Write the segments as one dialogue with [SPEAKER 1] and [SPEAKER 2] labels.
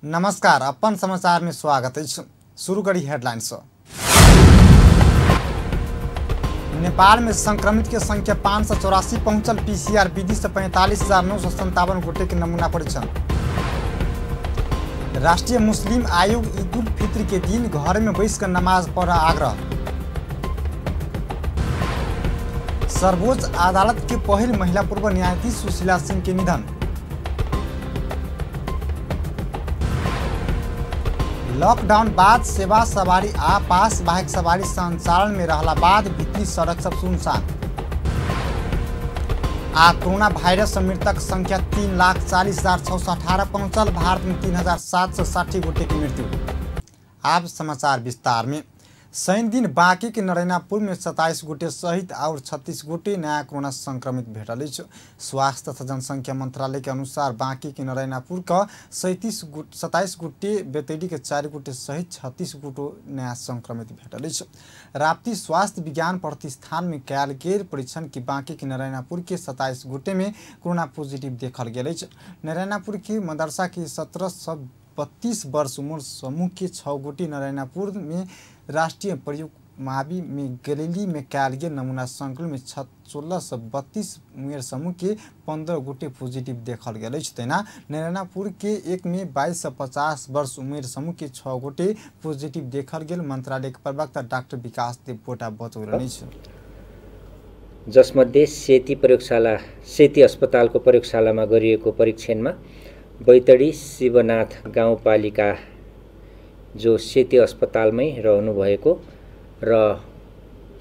[SPEAKER 1] नमस्कार, अपन समाचार में स्वागत है। शुरू करी हेडलाइंस। नेपाल में संक्रमित की संख्या 584 पहुंचल। पीसीआर विधि से 45,957 गोटे के नमूना परीक्षण। राष्ट्रीय मुस्लिम आयोग ईद उल फित्र के दिन घर में बैठकर नमाज पढ़ा आग्रह। सर्वोच्च अदालत के पहल महिला पूर्व न्यायाधीश सुशीला सिंह के निधन। लॉकडाउन बाद सेवा सवारी आ पास बाइक सवारी संचालन में रहला बाद भित्री सड़क सब सुनसान। आ कोरोना वायरस से मृतक संख्या 3,40,618 पहुंचल। भारत में 3,760 गोटे की मृत्यु। आप समाचार विस्तार में। शनि दिन बाँकी के नरैनापुर में 27 गोटे सहित और 36 गोटे नया कोरोना संक्रमित भेटल। स्वास्थ्य तथा जनसंख्या मंत्रालय के अनुसार बाँकी के नरैनापुर का 27 गोटे, बेतैडी के 4 गोटे सहित 36 गोटे नया संक्रमित भेटल। राप्ती स्वास्थ्य विज्ञान प्रतिष्ठान में कयल गेल परीक्षण की बाँकी के नरैनापुर के 27 गोटे में कोरोना पॉजिटिव देखल गेल। नरैनापुर के मदरसा के 17 से 32 वर्ष उम्र समूह के 6 गोटे, नरैनापुर में राष्ट्रीय प्रयोग मावी में गलेली में कयल गेल नमूना संकुल में 16 से 32 उम्र समूह के 15 गोटे पॉजिटिव देखल गेल। तेना नरैनापुर के एक में 22 से 50 वर्ष उम्र समूह के 6 गोटे पॉजिटिव देखल गेल। मंत्रालय के प्रवक्ता डाक्टर विकास देवकोटा बतौलनि।
[SPEAKER 2] जसमध्ये सेती अस्पतालको प्रयोगशालामा गरिएको परीक्षणमा बैतडी शिवनाथ गाउँपालिका जो सेती अस्पतालमै रहनुभएको र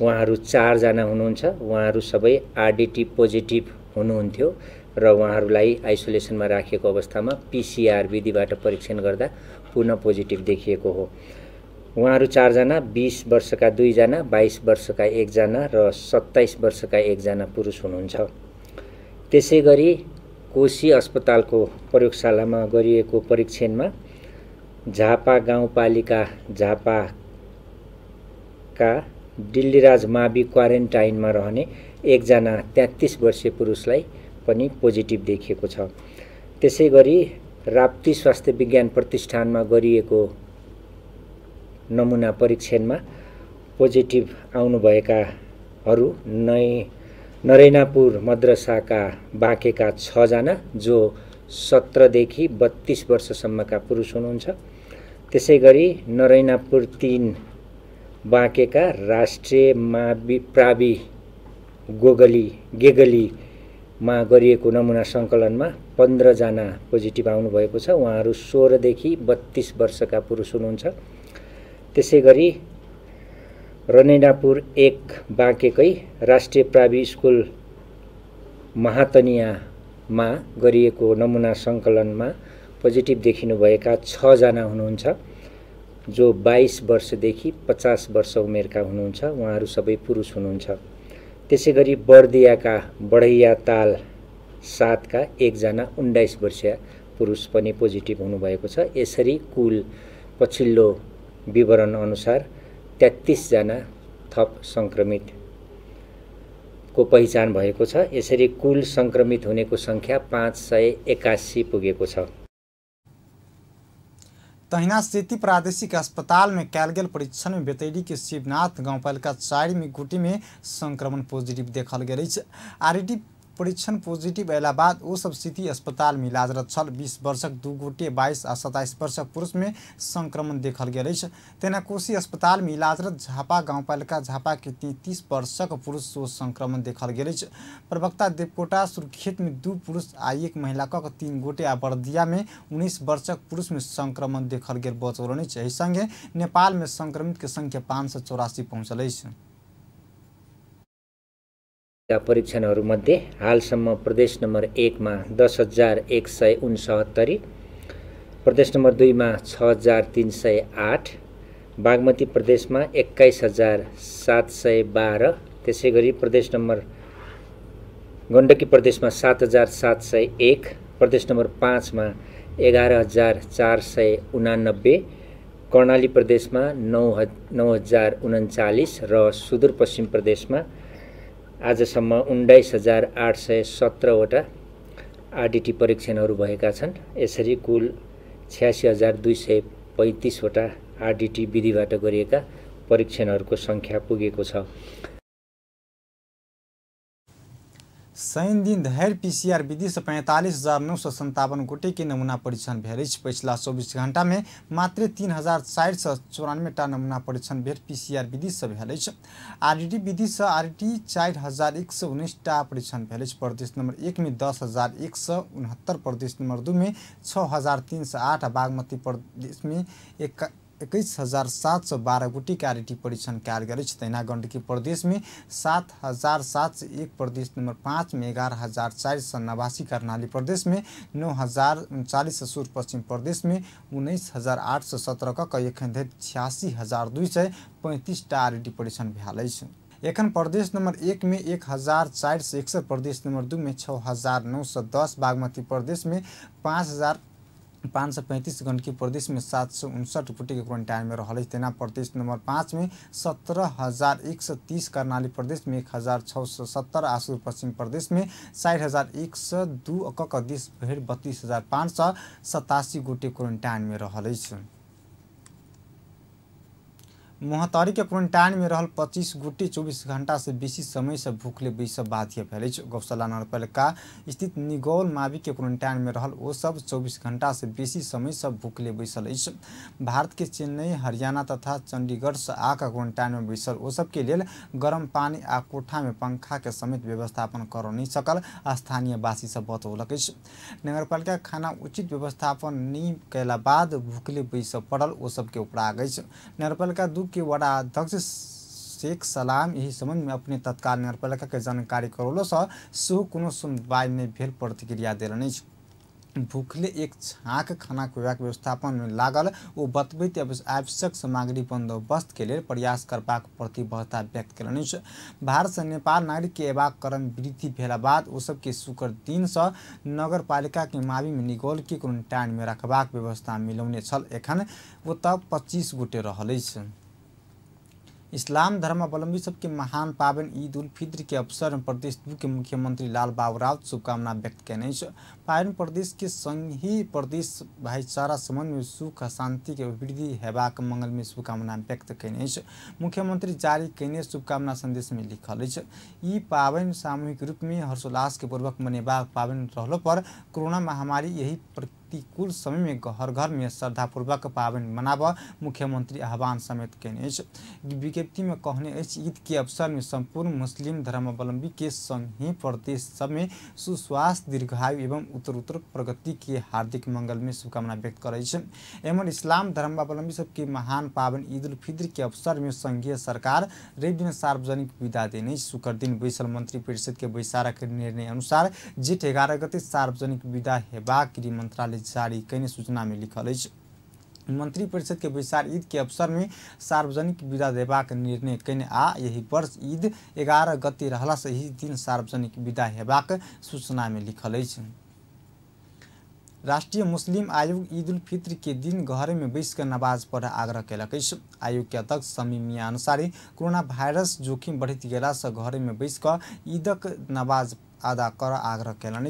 [SPEAKER 2] उहाँहरू 4 जना हुनुहुन्छ। उहाँहरू सबै आरडीटी पोजिटिभ हुनुहुन्थ्यो र उहाँहरूलाई आइसोलेसनमा राखिएको अवस्थामा पीसीआर विधिबाट परीक्षण गर्दा पुनः पोजिटिभ देखिएको हो। उहाँहरू 4 जना 20 वर्षका 2 जना, 22 वर्षका 1 जना र 27 वर्षका 1 जना पुरुष हुनुहुन्छ। त्यसैगरी कोशी अस्पतालको प्रयोगशालामा गरिएको परीक्षणमा झापा गाउँपालिका झापाका दिल्लीराज मावि क्वारेन्टाइनमा रहने 1 जना 33 वर्षीय पुरुषलाई पनि पोजिटिभ देखिएको छ। त्यसैगरी राप्ती स्वास्थ्य विज्ञान प्रतिष्ठानमा गरिएको नमुना परीक्षणमा पोजिटिभ आउनुभएकाहरू नरैनापुर मद्रसाका बाँकेका 6 जना जो 17 देखि 32 वर्षसम्मका पुरुष हुनुहुन्छ। त्यसैगरी नरैनापुर 3 बाँकेका राष्ट्रिय मावि प्रावि गेगलीमा गरिएको नमुना सङ्कलनमा 15 जना पोजिटिभ आउनुभएको छ। उहाँहरू 16 देखि 32 वर्षका पुरुष हुनुहुन्छ। त्यसैगरी रनैनापुर 1 बाँकेकै राष्ट्रिय प्रावि स्कुल महातनियामा गरिएको नमुना सङ्कलनमा पोजिटिभ देखिनुभएका 6 जना हुनुहुन्छ जो 22 वर्षदेखि 50 वर्ष उमेरका हुनुहुन्छ। उहाँहरू सबै पुरुष हुनुहुन्छ। त्यसैगरी बर्दियाका बढैया ताल 7 का 1 जना 19 वर्षीय पुरुष पनि पोजिटिभ हुनुभएको छ। यसरी कुल पछिल्लो विवरण अनुसार 33 जना थप संक्रमित को पहिचान भएको छ। यसरी कुल संक्रमित हुनेको संख्या 581 पुगेको छ।
[SPEAKER 1] तहिना सेती प्रादेशिक अस्पताल में कयल गेल परीक्षण में बेतैडी के शिवनाथ गाउँपालिका 4 में गोटे में संक्रमण पॉजिटिव देखल गेल। आरडी परीक्षण पॉजिटिव अयला बाद ओ सब सेती अस्पताल में इलाजरत छल। 20 वर्षक 2 गोटे, 22 आ 27 वर्षक पुरुष में संक्रमण देखल गेल। तेना कोशी अस्पताल में इलाजरत झापा गाउँपालिका झापा के 33 वर्षक पुरुष सो संक्रमण देखल गेल। प्रवक्ता देवकोटा सुर्खेत में 2 पुरुष आ 1 महिला का 3 गोटे आ बर्दिया में 19 वर्षक पुरुष में संक्रमण देखल गेल बतौलनि। एहि संगे नेपाल में संक्रमित के संख्या 584 पहुंचल।
[SPEAKER 2] परीक्षणहरूमध्ये हालसम्म प्रदेश नम्बर 1 मा 10,169, प्रदेश नम्बर 2 मा 6,308, बागमती प्रदेशमा 21,712, त्यसैगरी प्रदेश नम्बर गण्डकी प्रदेशमा 7,701, प्रदेश नम्बर 5 मा 11,489, कर्णाली प्रदेशमा 9,039 र सुदूरपश्चिम प्रदेशमा आजसम्म 19,817 वटा आरडीटी परीक्षणहरू भएका छन्। यसरी कुल 86,235वटा आरडीटी विधिबाट गरिएका परीक्षणहरूको सङ्ख्या पुगेको छ।
[SPEAKER 1] शनि दिन धैर्य पीसीआर विधि से 45,957 गोटे के नमूना परीक्षण भेल। पिछला 24 घंटा में मात्र 3,494 नमूना परीक्षण भेल पीसीआर विधि से भेल। आरडीटी विधि से आरटी 4,119 परीक्षण भेल। प्रदेश नंबर 1 में 10,169, प्रदेश नंबर 2 में 6,308, बागमती प्रदेश में 21,712 गोटी के आरटी परीक्षण कयल गेल। तहिना गंडकी प्रदेश में 7,701, प्रदेश नंबर 5 में 11,489, कर्णाली प्रदेश में 9,039, सूर्य पश्चिम प्रदेश में 19,817 क एखन धरि 86,235 आरटी परीक्षण भेल अछि। एखन प्रदेश नंबर 1 में 1,461, प्रदेश नंबर 2 में 6,910, बागमती प्रदेश में 5,535, गंडकी प्रदेश में 759 गोटे के क्वारंटाइन में रहल। तेना प्रदेश नंबर 5 में 17,130, कर्णाली प्रदेश में 1,670, आसुर पश्चिम प्रदेश में 60,102, ककदेश भरि 32,587 गोटे क्वारंटाइन में रहल। मोहतरी के क्वारंटाइन में रहल 25 गोटे 24 घंटा से बेसी समय से भूखले बैसब बाध्य भेल। गौशाला नगरपालिका स्थित निगौल मावी के क्वारंटाइन में रहल ओ सब 24 घंटा से बेसी समय से भूखले बैसल अछि। भारत के चेन्नई, हरियाणा तथा चंडीगढ़ से आकर क्वारंटाइन में बैसल ओ सब के लेल गर्म पानी आ कोठा में पंखा के समेत व्यवस्थापन कर नहीं सकल स्थानीय वासी सब बतौलक। नगरपालिका खाना उचित व्यवस्थापन नहीं कैला बाद भूखले बैसब पड़ल ओ सब के उपरा गई। नगरपालिका के वडा अध्यक्ष शेख सलाम यही संबंध में अपने तत्काल नगरपालिका के जानकारी करौलो से कोनो सुनवाई नहीं भेल प्रतिक्रिया देलनि। भूखले एक छाक खाना खुआक व्यवस्थापन में लागल ओ बतबैत आवश्यक सामग्री बंदोबस्त के लिए प्रयास करबाक प्रतिबद्धता व्यक्त कयलनि। भारत से नेपाल नागरिक के अयबाक क्रम वृद्धि भेला बाद ओ सब के शुक्र दिन से नगरपालिका के मावी में निगौल के क्वारंटाइन में रखबाक व्यवस्था मिलौने छल। एखन ओतऽ 25 गोटे रहल अछि। इस्लाम धर्मावलंबी सबके महान पावन ईद उल फित्र के अवसर में प्रदेश के मुख्यमंत्री लाल बाबू राउत शुभकामना व्यक्त कयने। पावन प्रदेश के संग ही प्रदेश भाईचारा संबंध में सुख शांति के वृद्धि हेबाक मंगल में शुभकामना व्यक्त कयने। मुख्यमंत्री जारी कयने शुभकामना संदेश में लिखल अछि, ई पावन सामूहिक रूप में हर्षोल्लास के पूर्वक मनेबाक पावन रहलो पर कोरोना महामारी यही प्रतिकूल समय में घर घर में श्रद्धापूर्वक पावन मनाब मुख्यमंत्री आह्वान समेत कयने। विज्ञप्ति में कहने ईद के अवसर में संपूर्ण मुस्लिम धर्मावलंबी के संग ही प्रदेश सब में सुस्वास्थ्य, दीर्घायु एवं उत्तरोत्तर प्रगति के हार्दिक मंगल में शुभकामना व्यक्त करे। एवं इस्लाम धर्मावलंबी सबके महान पावन ईद उल फित्र के अवसर में संघीय सरकार रवि दिन सार्वजनिक विदा देने। शुक्र दिन बैसल मंत्री परिषद के बैसारा के निर्णय अनुसार जेठ 11 गते सार्वजनिक विदा हेबाक गृह मंत्रालय जारी कयने सूचना में लिखल अछि। मंत्री परिषद के बैसार ईद के अवसर में सार्वजनिक विदा देबाक निर्णय कयने आ यही वर्ष ईद 11 गते रहला से ही दिन सार्वजनिक विदा हेबाक सूचना में लिखल अछि। राष्ट्रीय मुस्लिम आयोग ईद उल फित्र के दिन घर में बैसकर नमाज पढ़ आग्रह कयलक अछि। आयोग के अध्यक्ष शमी मियां अनुसार कोरोना वायरस जोखिम बढ़त गेला से घर में बैसकर ईदक नमाज अदा कर आग्रह कयलनि।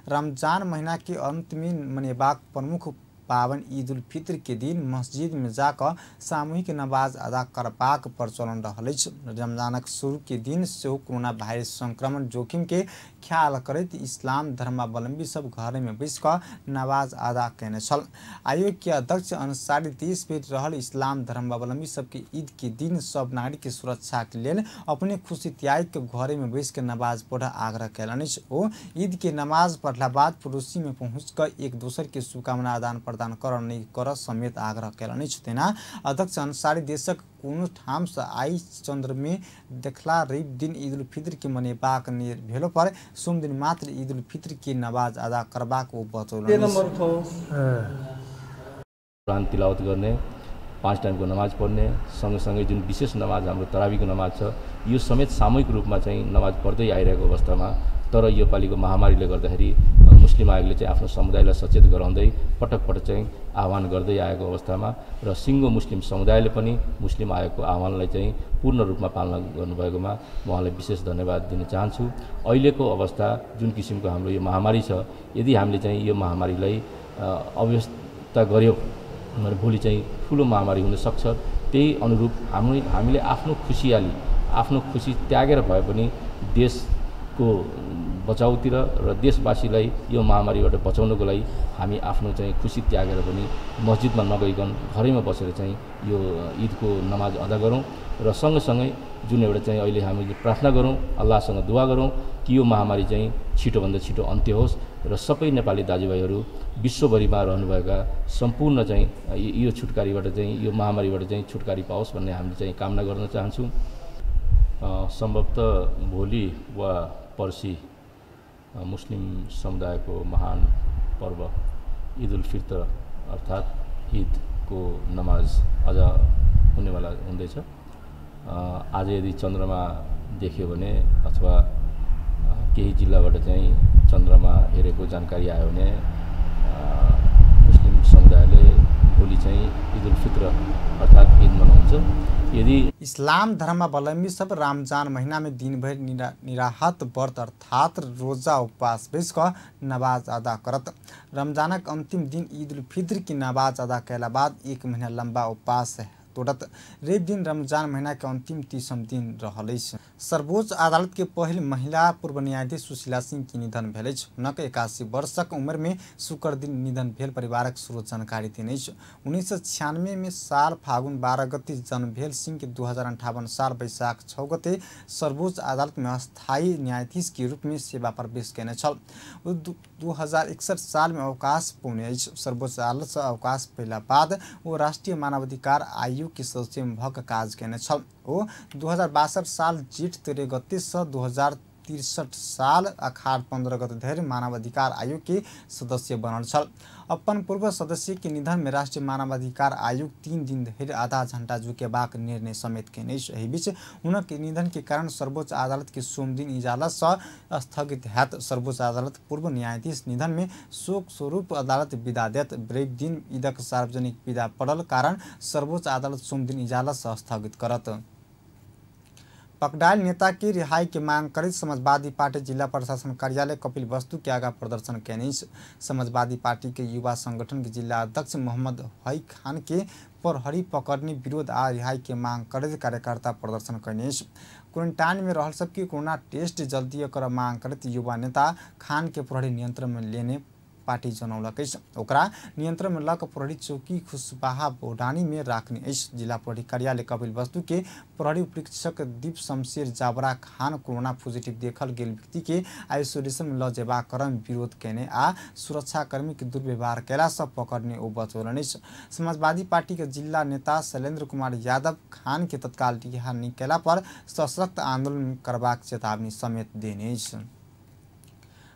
[SPEAKER 1] रमजान महीना के अंत में मनेबाक प्रमुख पावन ईद उल फित्र के दिन मस्जिद में जाकर सामूहिक नमाज अदा करबाक प्रचलन रहल अछि। रमजानक शुरू के दिन से कोरोना वायरस संक्रमण जोखिम के ख्याल करते इस्लाम धर्मावलंबी सब घर में बैसकर नमाज अदा कयने छल। आयोग के अध्यक्ष अनुसार देश भरि रहल इस्लाम धर्मावलंबी सबके ईद के दिन सब नागरिक के सुरक्षा के लिए अपने खुशी त्याग के घर में बैसकर नमाज पढ़ आग्रह कयलनि। ओ ईद के नमाज पढ़ला बाद पड़ोसी में पहुंचकर एक दूसरे के शुभकामना आदान प्रदान कर नहीं कर समेत आग्रह कयलनि। तेना अध्यक्ष अनुसारी देशक कोनो ठाम से आई चंद्र में देखला रवि दिन ईद उल फित्र के मनेबाक भेलो पर सोम दिन मात्र ईद उल फित्र की नमाज अदा करबाक ओ बतौलनि।
[SPEAKER 3] कुरान तिलावत गर्ने, 5 टाइम को नमाज पढ़ने, सँगसँगै जुन विशेष नमाज हाम्रो तरावीको नमाज छ यो समेत सामूहिक रूपमा चाहिँ नमाज पढ्दै आइरहेको अवस्थामा तर यो पालिको महामारीले गर्दाखेरि मुस्लिम आयोगले चाहिँ आफ्नो समुदायलाई सचेत गराउँदै पटक पटक चाहिँ आह्वान गर्दै आएको अवस्थामा र सिङ्गो मुस्लिम समुदायले पनि मुस्लिम आयोगको आह्वानलाई चाहिँ पूर्ण रूपमा पालना गर्नुभएकोमा म उहाँलाई विशेष धन्यवाद दिन चाहन्छु। अहिलेको अवस्था जुन किसिमको हाम्रो यो महामारी छ, यदि हामीले चाहिँ यो महामारीलाई निश्चितता गर्यो भने भोलि चाहिँ ठुलो महामारी हुन सक्छ। त्यही अनुरूप हामीले आफ्नो खुसियाली आफ्नो खुसी त्यागेर भए पनि देशको बचाउतिर र देशवासीलाई यो महामारीबाट बचाउनको लागि हामी आफ्नो चाहिँ खुसी त्यागेर पनि मस्जिदमा नगइकन घरैमा बसेर चाहिँ यो ईदको नमाज अदा गरौँ र सँगसँगै जुन एउटा चाहिँ अहिले हामीले प्रार्थना गरौँ, अल्लाहसँग दुआ गरौँ कि यो महामारी चाहिँ छिटोभन्दा छिटो अन्त्य होस् र सबै नेपाली दाजुभाइहरू विश्वभरिमा रहनुभएका सम्पूर्ण चाहिँ यो छुटकारीबाट चाहिँ यो महामारीबाट चाहिँ छुटकारी पाओस् भन्ने हामीले चाहिँ कामना गर्न चाहन्छौँ। सम्भवतः भोलि वा पर्सि मुस्लिम समुदायको महान पर्व ईद उल फितर अर्थात् ईदको नमाज अझ हुनेवाला हुँदैछ। आज यदि चन्द्रमा देख्यो भने अथवा केही जिल्लाबाट चाहिँ चन्द्रमा हेरेको जानकारी आयो भने मुस्लिम समुदायले भोलि चाहिँ ईद उल फितर अर्थात् ईद मनाउँछ। यदि
[SPEAKER 1] इस्लाम धर्मावलम्बी सब रमजान महीना में दिन भर निराहत व्रत अर्थात रोजा उपवास बेच नमाज अदा करत। रमजानक अंतिम दिन ईद उल फितर की नमाज अदा कैला बाद 1 महीना लंबा उपवास तोड़त रेप दिन रमजान महीना के अंतिम 30म दिन रहल। सर्वोच्च अदालत के पहल महिला पूर्व न्यायाधीश सुशीला सिंह की निधन भेल। हुनक 81 वर्षक उम्र में शुक्र दिन निधन भेल परिवारक स्रोत जानकारी देने। 1996 में साल फागुन 12 गते जन्म भेल सिंह के 2058 साल वैशाख 6 गते सर्वोच्च अदालत में अस्थायी न्यायाधीश के रूप में सेवा प्रवेश कैने छल। 2061 साल में अवकाश पौने। सर्वोच्च अदालत से अवकाश पहला बाद वो राष्ट्रीय मानवाधिकार आयोग के सदस्य में भक काज कैने छल। वो 2062 साल जेठ 13 गते से 2063 साल अखाड़ 15 गते धरि मानवाधिकार आयोग के सदस्य बनल छल। अपन पूर्व सदस्य के निधन में राष्ट्रीय मानवाधिकार आयोग 3 दिन धरि आधा घंटा झुकेबाक निर्णय समेत केने। एहि बीच उनके निधन के कारण सर्वोच्च अदालत के सोम दिन इजलास स्थगित हैत। सर्वोच्च अदालत पूर्व न्यायाधीश निधन में शोक स्वरूप अदालत विदा देत। ब्रेक दिन ईदक सार्वजनिक विदा पड़ल कारण सर्वोच्च अदालत सोम दिन इजलास स्थगित करत। पकड़ायल नेता की रिहाई की मांग कर समाजवादी पार्टी जिला प्रशासन कार्यालय कपिल वस्तु के आगा प्रदर्शन कैने। समाजवादी पार्टी के युवा संगठन के जिला अध्यक्ष मोहम्मद हई खान के प्रहरी पकड़ने विरोध आ रिहाई के मांग कर कार्यकर्ता प्रदर्शन कैने। क्वारंटाइन में रहल सबके कोरोना टेस्ट जल्दी कर मांग करत युवा नेता खान के प्रहरी नियंत्रण में लेने पार्टी जनौलक। ओकरा नियंत्रण में लक प्रहरी चौकी खुशबहा बोडानी में राखने। जिला प्रहरी कार्यालय कपिल वस्तु के प्रहरी उपरीक्षक दीप शमशेर जाबरा खान कोरोना पॉजिटिव देखल गेल व्यक्ति के आइसोलेशन में ल जेबा क्रम विरोध कैने आ सुरक्षाकर्मी के दुर्व्यवहार कैला से पकड़ने ओ बचौलने। समाजवादी पार्टी के जिला नेता शैलेंद्र कुमार यादव खान के तत्काल रिहा नहीं कैला पर सशक्त आंदोलन करबाक चेतावनी समेत देने।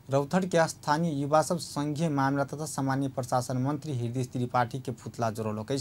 [SPEAKER 1] रौथड़ के स्थानीय युवा सब संघीय मामला तथा सामान्य प्रशासन मंत्री हृदय त्रिपाठी के पुतला जोड़लक।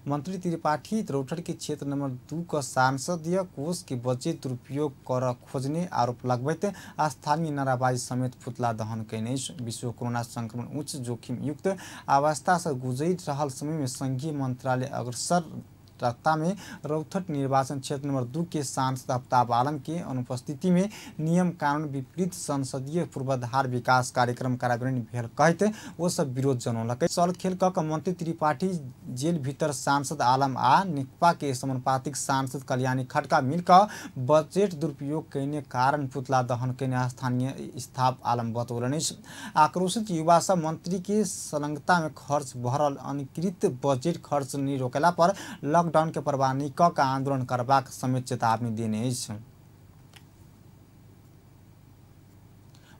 [SPEAKER 1] मंत्री त्रिपाठी रौथड़ के क्षेत्र नंबर 2 का सांसदीय कोष के बजट दुरुपयोग कर खोजने आरोप लगबैत स्थानीय नाराबाजी समेत पुतला दहन कैने। विश्व कोरोना संक्रमण उच्च जोखिम युक्त अवस्था से गुजरि रहल समय में संघीय मंत्रालय अग्रसर रफ्ता में रौथट निर्वाचन क्षेत्र नंबर 2 के सांसद आफ्ताब आलम के अनुपस्थिति में नियम कानून विपरीत संसदीय पूर्वाधार विकास कार्यक्रम कार्यान्वयन भेल कहते वो सब विरोध जनौलक। सल खेल क मंत्री त्रिपाठी जेल भीतर सांसद आलम आ नेकपा के समानुपातिक सांसद कल्याणी खटका मिलकर बजट दुरुपयोग कैने कारण पुतला दहन कैने स्थानीय स्थाप आलम बतौलने। आक्रोशित युवा सब मंत्री के संलग्नता में खर्च भरल अनिकृत बजट खर्च नहीं रोकेला पर लॉकडाउन के परवाह नहीं क आंदोलन करबाक समेत चेतावनी देने।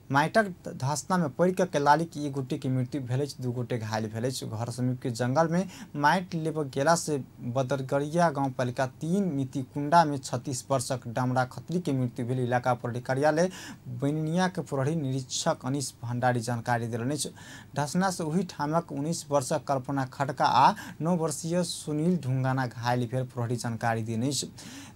[SPEAKER 1] माइटक धसना में पड़ के कैलाली की 1 गोटे की मृत्यु भेल, 2 गोटे घायल भेल। घर समीप के जंगल में माइट लेब गेला से बदरगड़िया गाँव पालिका 3 मिति कुंडा में 36 वर्षक डमरा खत्री के मृत्यु भेल। इलाका प्रहरी कार्यालय बैनिया के प्रहरी निरीक्षक अनिश भंडारी जानकारी दिलने। धसना से वही ठामक 19 वर्षक कल्पना खटका आ 9 वर्षीय सुनील ढुंगाना घायल भेल प्रहरी जानकारी देने।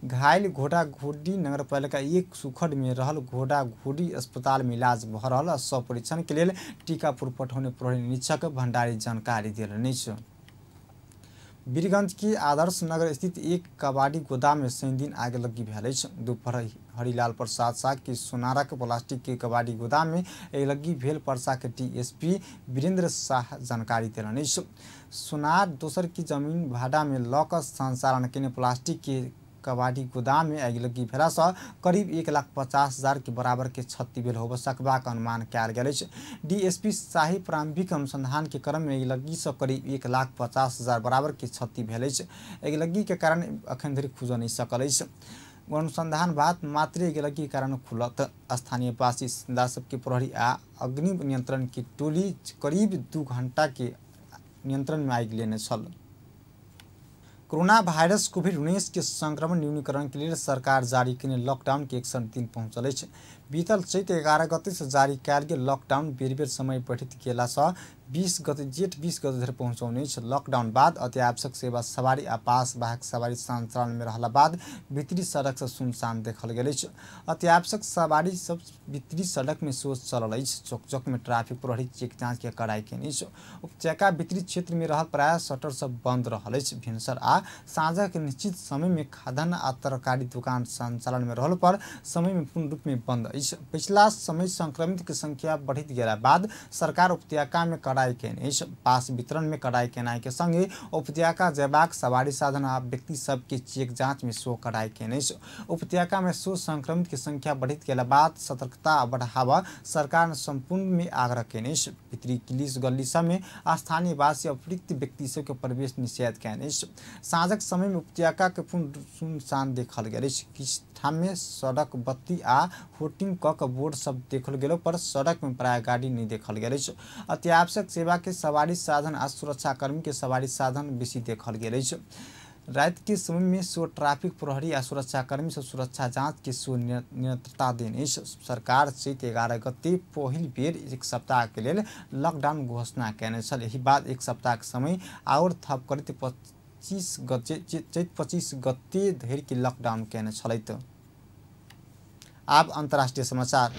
[SPEAKER 1] घायल घोड़ा घोड़ी नगर पालिका 1 सुखड़ में रहल घोड़ा घोड़ी अस्पताल में इलाज भरल। शव परीक्षण के लिए टीकापुर पठौने प्रहरी निरीक्षक भंडारी जानकारी दिलने। वीरगंज के आदर्श नगर स्थित एक कबाड़ी गोदाम में शनि दिन आगे लगी भेल अछि। दोपहर हरिलाल प्रसाद शाह के सोनारा के प्लास्टिक के कबाड़ी गोदाम में आग लगी भेल परसा के डीएसपी वीरेंद्र शाह जानकारी देलनि अछि। सोनार दोसर की जमीन भाड़ा में लऽ कऽ संचालन केने प्लास्टिक के कबाड़ी गोदाम में आगि लगी भेला से करीब 1,50,000 के बराबर के क्षति भेल होबऽ सकबाक अनुमान कयल गेल अछि। डीएसपी शाही प्रारंभिक अनुसंधान के क्रम में आगि लगी से करीब 1,50,000 बराबर के क्षति भेल अछि। आगि लगी के कारण अखन धरि खुजि नहि सकल अछि। अनुसंधान बाद मात्र आगि लगी के कारण खुलत। स्थानीय बासिंदा सबके प्रहरी आ अग्नि नियंत्रण की टोली करीब 2 घंटा के नियंत्रण में आगि लेने छल। कोरोना वायरस कोविड-19 के संक्रमण न्यूनीकरण के लिए सरकार जारी केने लॉकडाउन के 103 दिन पहुंचल अछि। बीतल चैत 11 गते से जारी कयल गेल लॉकडाउन बेर-बेर समय बढ़ित गेला से 20 गते जेठ 20 गते धरि पहुंचौने अछि। लॉकडाउन बाद अत्यावश्यक सेवा सवारी आ पास वाहक सवारी संचालन में रहला बाद भीतरी सड़क से सुनसान देखल गेल अछि। अत्यावश्यक सवारी सब भीतरी सड़क में सोच चलल अछि। चौक चौक में ट्रैफिक प्रहरी चेक जांच के कड़ाई केने अछि। उपत्यका भीतरी क्षेत्र में रहल प्राय शटर सब बंद रहल अछि। भिनसर आ साँझ के निश्चित समय में खाद्यान्न आ तरकारी दुकान संचालन में रहल पर समय में पूर्ण रूप में बंद अछि। पिछला समय संक्रमित के संख्या बढ़ित गेला बाद सरकार उपत्यका में कड़ाई केने अछि। पास वितरण में कड़ाई केनाई के संगे उपत्यका जयबाक सवारी साधन आ व्यक्ति सब के चेक जांच में सो कड़ाई केने अछि। उपत्यका में सो संक्रमित के संख्या बढ़ित गेला बाद सतर्कता बढ़ावा सरकार ने संपूर्ण में आग्रह केने अछि। भीतरी किलिस गली सब में स्थानीय वासी अतिरिक्त व्यक्ति सब के प्रवेश निषेध केने अछि। साँझक समय में उपत्यका के पूर्ण सुनसान देखल गेल अछि। किछ ठाम में सड़क बत्ती आ होर्डिंग क बोर्ड सब देखल गेलो पर सड़क में प्राय गाड़ी नहीं देखल गेल अछि। अत्यावश्यक सेवा के सवारी साधन आ सुरक्षाकर्मी के सवारी साधन बेसी देखल गेल अछि। रात के समय में सो ट्रैफिक प्रहरी आ सुरक्षाकर्मी से सुरक्षा जांच के सो निरंतरता देने अछि। सरकार चैत 11 गते पहिल बेर 1 सप्ताह के लेल लॉकडाउन घोषणा केने छल। एहि बाद 1 सप्ताह के समय और थप करैत 25 गते धरि के लॉकडाउन केने छलैथ। अब अंतर्राष्ट्रीय समाचार।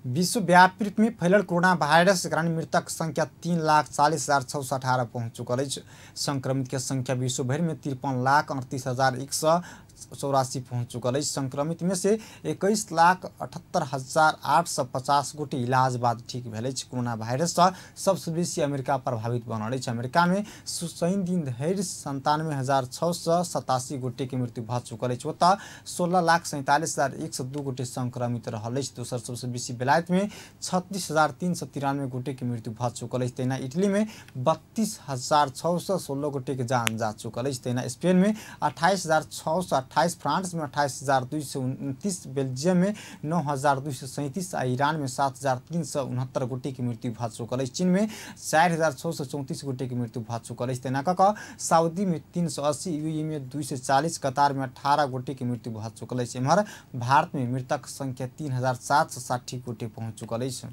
[SPEAKER 1] विश्वव्यापी रूप में फैलल कोरोना वायरस के कारण मृतक संख्या 3,40,618 पहुंच चुकल अछि। संक्रमित के संख्या विश्व भर में 53,38,184 पहुंच चुकल अछि। संक्रमित में से 21,78,850 गोटे इलाज बाद ठीक भेल अछि। कोरोना वायरस से सबसे बेसी अमेरिका प्रभावित बनल अछि। अमेरिका में शनि दिन धरि 97,687 गोटे के मृत्यु भ चुकल अछि। ओतऽ 16,47,102 गोटे संक्रमित रहल अछि। दोसर सबसे बेसी बेलायत में 36,393 गोटे के मृत्यु भ चुकल अछि। तहिना इटली में 32,616 गोटे के जान जा चुकल अछि। तहिना स्पेन में 28,628, फ्रांस में 28,229, बेल्जियम में 9,237 आ ईरान में 7,369 गोटे के मृत्यु भ चुकल अछि। चीन में 4,634 गोटे के मृत्यु भ चुकल अछि। तहिना कऽ सऊदी में 380, यूएई में 240, कतार में 18 गोटे के मृत्यु भ चुकल अछि। एम्हर भारत में मृतक संख्या 3,760 गोटे पहुंच चुकल अछि।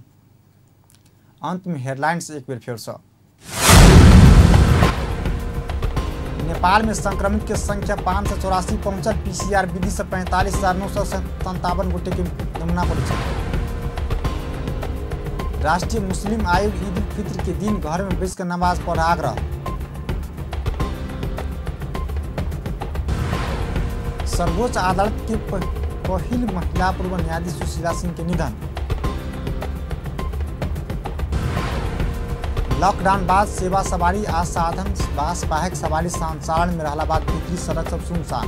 [SPEAKER 1] अंत में हेडलाइंस एक बेर फिर से। नेपाल में संक्रमित के संख्या 584 पहुंचल। पीसीआर विधि से 45,957 गोटे के नमूना परीक्षण। राष्ट्रीय मुस्लिम आयोग ईद उल फित्र के दिन घर में बैसकर नमाज पढ़ आग्रह। सर्वोच्च अदालत के पहिल महिला पूर्व न्यायाधीश सुशीला सिंह के निधन। लॉकडाउन बाद सेवा सवारी आ साधन पास वाहक सवारी संचालन में रहला बाद भीतरी सड़क सब सुनसान।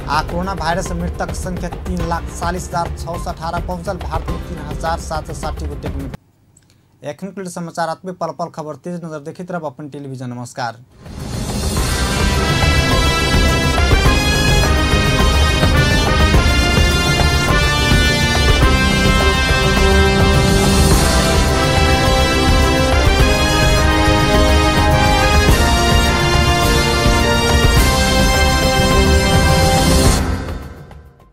[SPEAKER 1] आ कोरोना वायरस मृतक संख्या 3,40,618 पहुंचल। भारत में 3,760 गोटे के मृत्यु। एखन के समाचार पल पल खबर तेज नजर देखैत रहब अपन टेलीविजन। नमस्कार।